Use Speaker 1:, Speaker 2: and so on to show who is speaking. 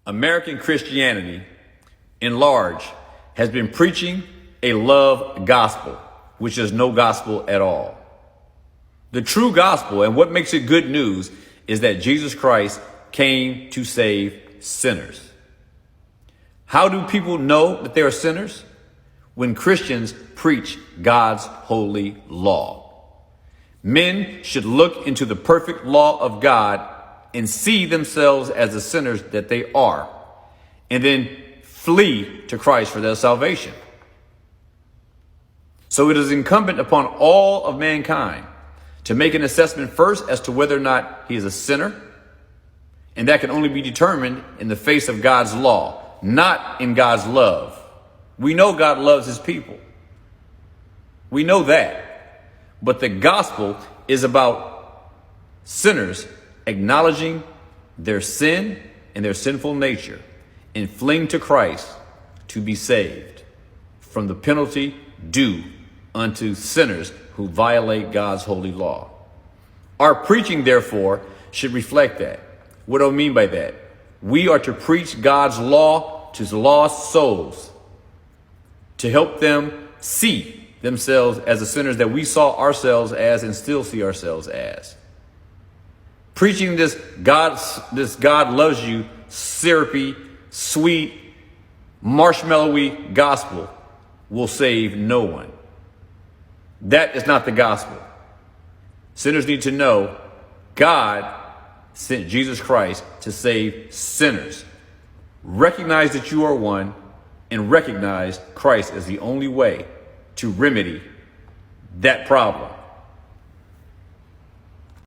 Speaker 1: American Christianity, in large, has been preaching a love gospel, which is no gospel at all. The true gospel, and what makes it good news, is that Jesus Christ came to save sinners. How do people know that they are sinners? When Christians preach God's holy law. Men should look into the perfect law of God and see themselves as the sinners that they are, and then flee to Christ for their salvation. So it is incumbent upon all of mankind to make an assessment first as to whether or not he is a sinner, and that can only be determined in the face of God's law, not in God's love. We know God loves his people. We know that. But the gospel is about sinners acknowledging their sin and their sinful nature and fleeing to Christ to be saved from the penalty due unto sinners who violate God's holy law. Our preaching, therefore, should reflect that. What do I mean by that? We are to preach God's law to lost souls, to help them see themselves as the sinners that we saw ourselves as and still see ourselves as. Preaching this God loves you, syrupy, sweet, marshmallowy gospel will save no one. That is not the gospel. Sinners need to know God sent Jesus Christ to save sinners. Recognize that you are one, and recognize Christ as the only way to remedy that problem.